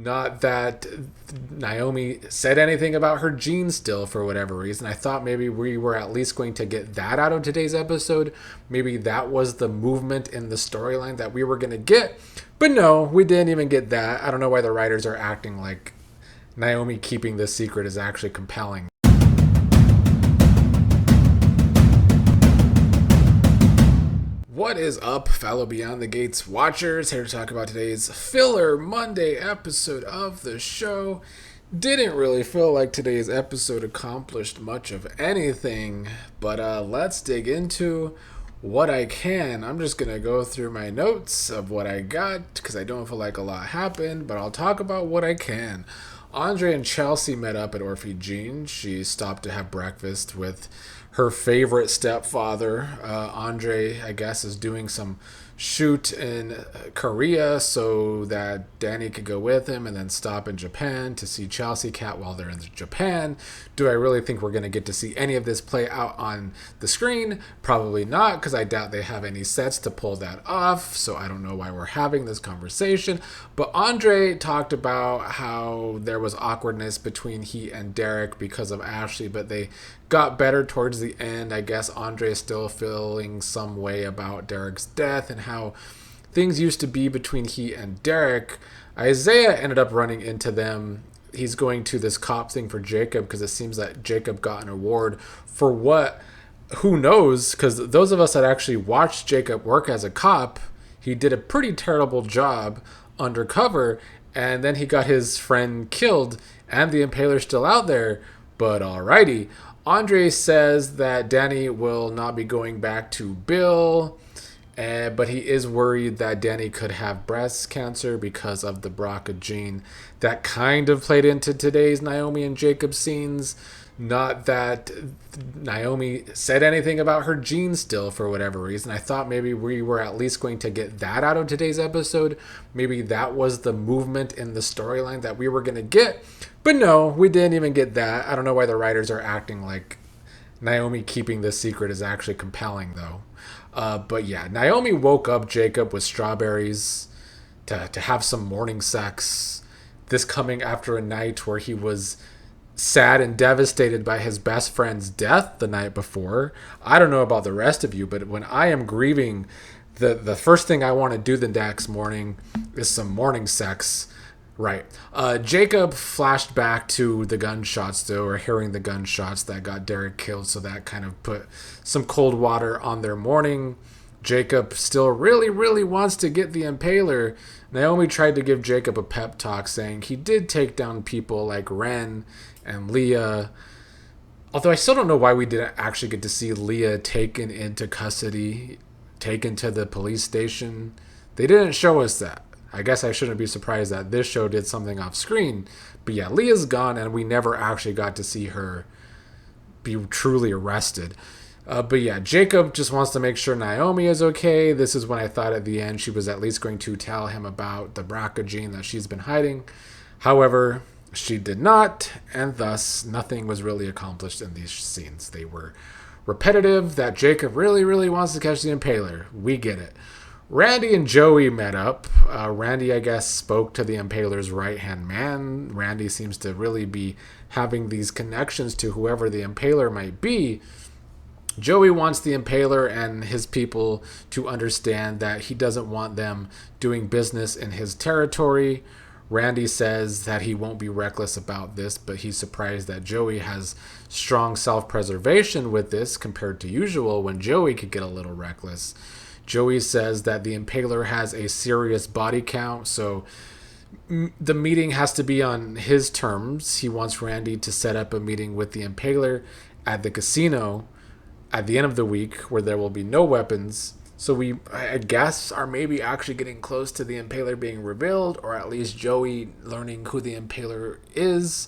Not that Naomi said anything about her jeans still for whatever reason. I thought maybe we were at least going to get that out of today's episode. Maybe that was the movement in the storyline that we were going to get. But no, we didn't even get that. I don't know why the writers are acting like Naomi keeping this secret is actually compelling. What is up, fellow Beyond the Gates watchers? Here to talk about today's filler Monday episode of the show. Didn't really feel like today's episode accomplished much of anything, but let's dig into what I can. I'm just going to go through my notes of what I got because I don't feel like a lot happened, but I'll talk about what I can. Andre and Chelsea met up at Orphe Jean. She stopped to have breakfast with her favorite stepfather. Andre, I guess, is doing some shoot in Korea so that Dani could go with him and then stop in Japan to see Chelsea Cat while they're in Japan. Do I really think we're going to get to see any of this play out on the screen? Probably not, because I doubt they have any sets to pull that off, so I don't know why we're having this conversation. But Andre talked about how there was awkwardness between he and Derek because of Ashley, but they got better towards the end. I guess Andre is still feeling some way about Derek's death and how things used to be between he and Derek. Isaiah ended up running into them. He's going to this cop thing for Jacob because it seems that Jacob got an award for what? Who knows? Because those of us that actually watched Jacob work as a cop, he did a pretty terrible job undercover, and then he got his friend killed, and the Impaler's still out there. But alrighty. Andre says that Dani will not be going back to Bill, but he is worried that Dani could have breast cancer because of the BRCA gene. That kind of played into today's Naomi and Jacob scenes. Not that Naomi said anything about her genes still for whatever reason. I thought maybe we were at least going to get that out of today's episode. Maybe that was the movement in the storyline that we were going to get. But no, we didn't even get that. I don't know why the writers are acting like Naomi keeping this secret is actually compelling, though. But yeah, Naomi woke up Jacob with strawberries to have some morning sex. This coming after a night where he was sad and devastated by his best friend's death the night before. I don't know about the rest of you, but when I am grieving, the first thing I want to do the next morning is some morning sex. Right. Jacob flashed back to the gunshots, though, or hearing the gunshots that got Derek killed, so that kind of put some cold water on their morning. Jacob still really, really wants to get the Impaler. Naomi tried to give Jacob a pep talk, saying he did take down people like Ren and Leah. Although I still don't know why we didn't actually get to see Leah taken into custody, taken to the police station. They didn't show us that. I guess I shouldn't be surprised that this show did something off screen. But yeah, Leah's gone and we never actually got to see her be truly arrested. But yeah, Jacob just wants to make sure Naomi is okay. This is when I thought at the end she was at least going to tell him about the BRCA gene that she's been hiding. However, she did not, and thus nothing was really accomplished in these scenes. They were repetitive, that Jacob really, really wants to catch the Impaler. We get it. Randy and Joey met up. Randy, I guess, spoke to the Impaler's right-hand man. Randy seems to really be having these connections to whoever the Impaler might be. Joey wants the Impaler and his people to understand that he doesn't want them doing business in his territory. Randy says that he won't be reckless about this, but he's surprised that Joey has strong self-preservation with this compared to usual when Joey could get a little reckless. Joey says that the Impaler has a serious body count, so the meeting has to be on his terms. He wants Randy to set up a meeting with the Impaler at the casino at the end of the week where there will be no weapons. So we, I guess, are maybe actually getting close to the Impaler being revealed, or at least Joey learning who the Impaler is.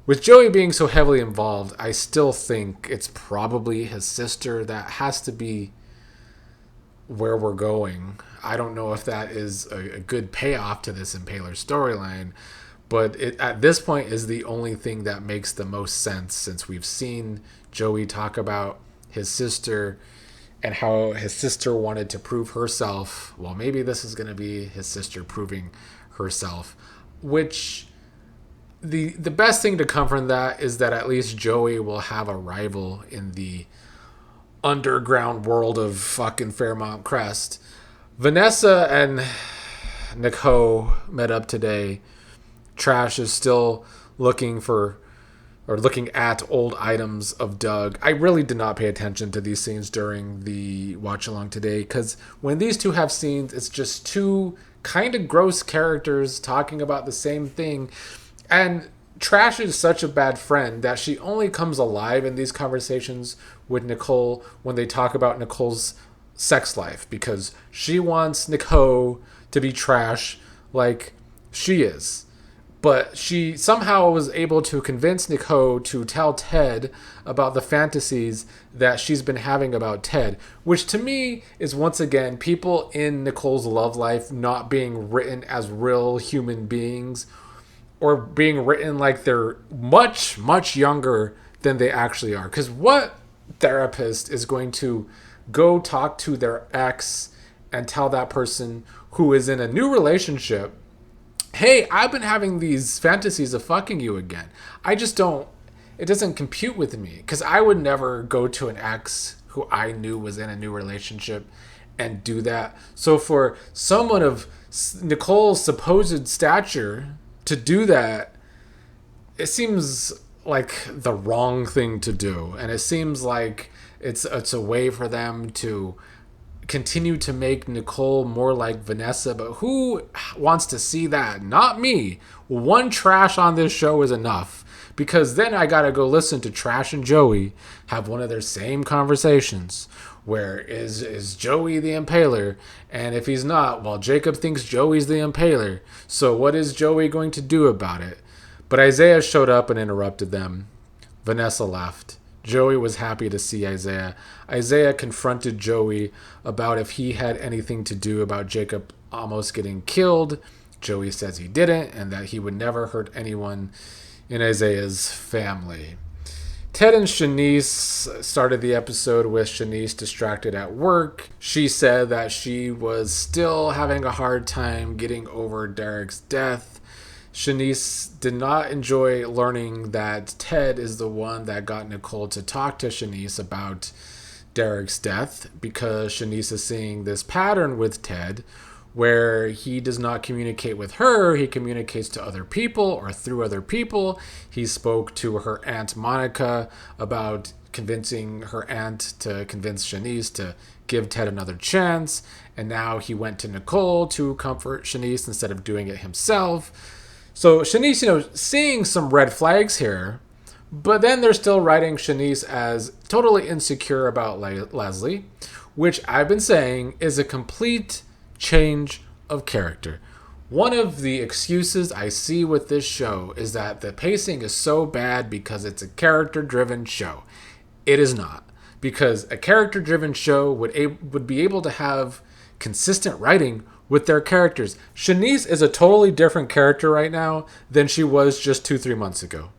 With Joey being so heavily involved, I still think it's probably his sister. That has to be where we're going. I don't know if that is a good payoff to this Impaler storyline, but it at this point is the only thing that makes the most sense, since we've seen Joey talk about his sister and how his sister wanted to prove herself. Well, maybe this is going to be his sister proving herself. which the best thing to come from that is that at least Joey will have a rival in the underground world of fucking Fairmont Crest. Vanessa and Nicole met up today. Trash is still looking for or looking at old items of Doug. I really did not pay attention to these scenes during the watch along today because when these two have scenes, it's just two kind of gross characters talking about the same thing. And Trash is such a bad friend that she only comes alive in these conversations with Nicole when they talk about Nicole's sex life because she wants Nicole to be trash like she is. But she somehow was able to convince Nicole to tell Ted about the fantasies that she's been having about Ted, which to me is once again people in Nicole's love life not being written as real human beings or being written like they're much, much younger than they actually are. Because what therapist is going to go talk to their ex and tell that person who is in a new relationship, hey, I've been having these fantasies of fucking you again. I just don't, it doesn't compute with me. Because I would never go to an ex who I knew was in a new relationship and do that. So for someone of Nicole's supposed stature to do that, it seems like the wrong thing to do. And it seems like it's a way for them to continue to make Nicole more like Vanessa, but who wants to see that? Not me. One Trash on this show is enough, because then I gotta go listen to Trash and Joey have one of their same conversations. Where is Joey the Impaler? And if he's not, well, Jacob thinks Joey's the Impaler. So what is Joey going to do about it? But Isaiah showed up and interrupted them. Vanessa left. Joey was happy to see Isaiah. Isaiah confronted Joey about if he had anything to do about Jacob almost getting killed. Joey says he didn't and that he would never hurt anyone in Isaiah's family. Ted and Shanice started the episode with Shanice distracted at work. She said that she was still having a hard time getting over Derek's death. Shanice did not enjoy learning that Ted is the one that got Nicole to talk to Shanice about Derek's death, because Shanice is seeing this pattern with Ted where he does not communicate with her, he communicates to other people or through other people. He spoke to her Aunt Monica about convincing her aunt to convince Shanice to give Ted another chance, and now he went to Nicole to comfort Shanice instead of doing it himself. So Shanice, seeing some red flags here, but then they're still writing Shanice as totally insecure about Leslie, which I've been saying is a complete change of character. One of the excuses I see with this show is that the pacing is so bad because it's a character-driven show. It is not, because a character-driven show would be able to have consistent writing with their characters. Shanice is a totally different character right now than she was just 2-3 months ago,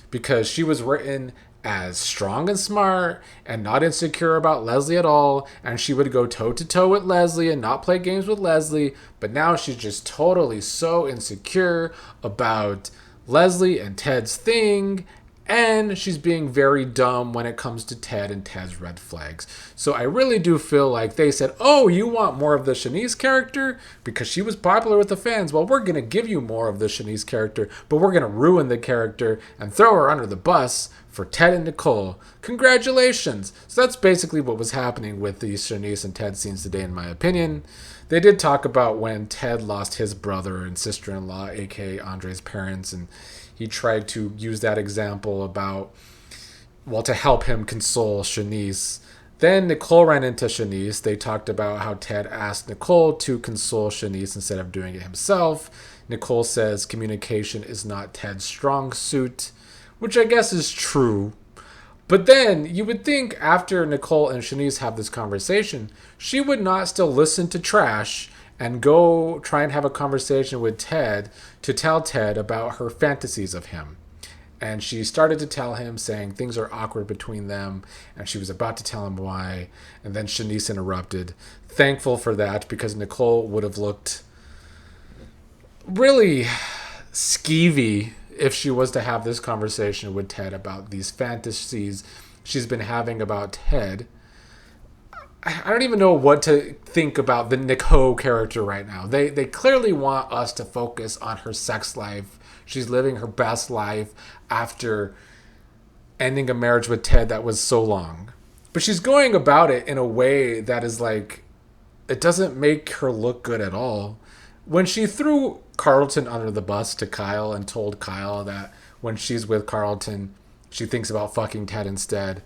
because she was written as strong and smart and not insecure about Leslie at all, and she would go toe-to-toe with Leslie and not play games with Leslie. But now she's just totally so insecure about Leslie and Ted's thing, and she's being very dumb when it comes to Ted and Ted's red flags. So I really do feel like they said, oh, you want more of the Shanice character? Because she was popular with the fans. Well, we're going to give you more of the Shanice character, but we're going to ruin the character and throw her under the bus for Ted and Nicole. Congratulations. So that's basically what was happening with these Shanice and Ted scenes today, in my opinion. They did talk about when Ted lost his brother and sister-in-law, aka Andre's parents, and he tried to use that example about, well, to help him console Shanice. Then Nicole ran into Shanice. They talked about how Ted asked Nicole to console Shanice instead of doing it himself. Nicole says communication is not Ted's strong suit, which I guess is true. But then you would think after Nicole and Shanice have this conversation, she would not still listen to Trash and go try and have a conversation with Ted to tell Ted about her fantasies of him. And she started to tell him, saying things are awkward between them, and she was about to tell him why, and then Shanice interrupted. Thankful for that, because Nicole would have looked really skeevy if she was to have this conversation with Ted about these fantasies she's been having about Ted. I don't even know what to think about the Nicole character right now. They clearly want us to focus on her sex life. She's living her best life after ending a marriage with Ted that was so long. But she's going about it in a way that is like, it doesn't make her look good at all. When she threw Carlton under the bus to Kyle and told Kyle that when she's with Carlton, she thinks about fucking Ted instead,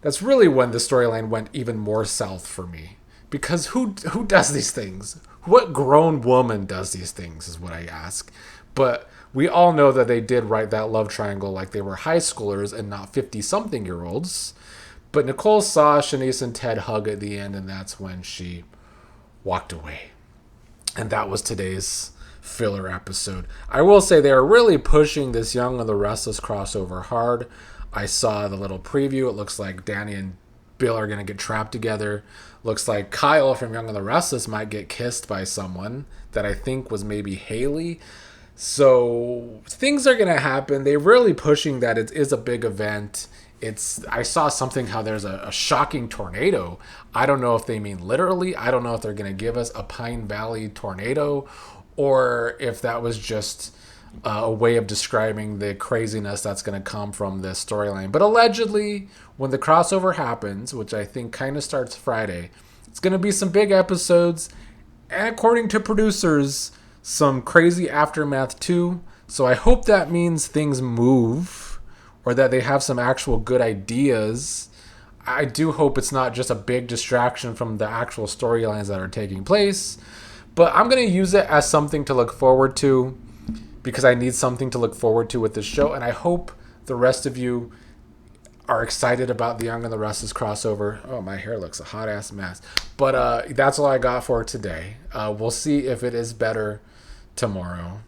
that's really when the storyline went even more south for me. Because who does these things? What grown woman does these things is what I ask. But we all know that they did write that love triangle like they were high schoolers and not 50-something-year-olds. But Nicole saw Shanice and Ted hug at the end, and that's when she walked away. And that was today's filler episode. I will say they are really pushing this Young and the Restless crossover hard. I saw the little preview. It looks like Dani and Bill are going to get trapped together. Looks like Kyle from Young and the Restless might get kissed by someone that I think was maybe Haley. So things are going to happen. They're really pushing that it is a big event. I saw something how there's a shocking tornado. I don't know if they mean literally. I don't know if they're going to give us a Pine Valley tornado or if that was just a way of describing the craziness that's going to come from this storyline. But allegedly, when the crossover happens, which I think kind of starts Friday, it's going to be some big episodes. And according to producers, some crazy aftermath too. So I hope that means things move or that they have some actual good ideas. I do hope it's not just a big distraction from the actual storylines that are taking place. But I'm going to use it as something to look forward to because I need something to look forward to with this show. And I hope the rest of you are excited about the Young and the Restless crossover. Oh, my hair looks a hot-ass mess. But that's all I got for today. We'll see if it is better tomorrow.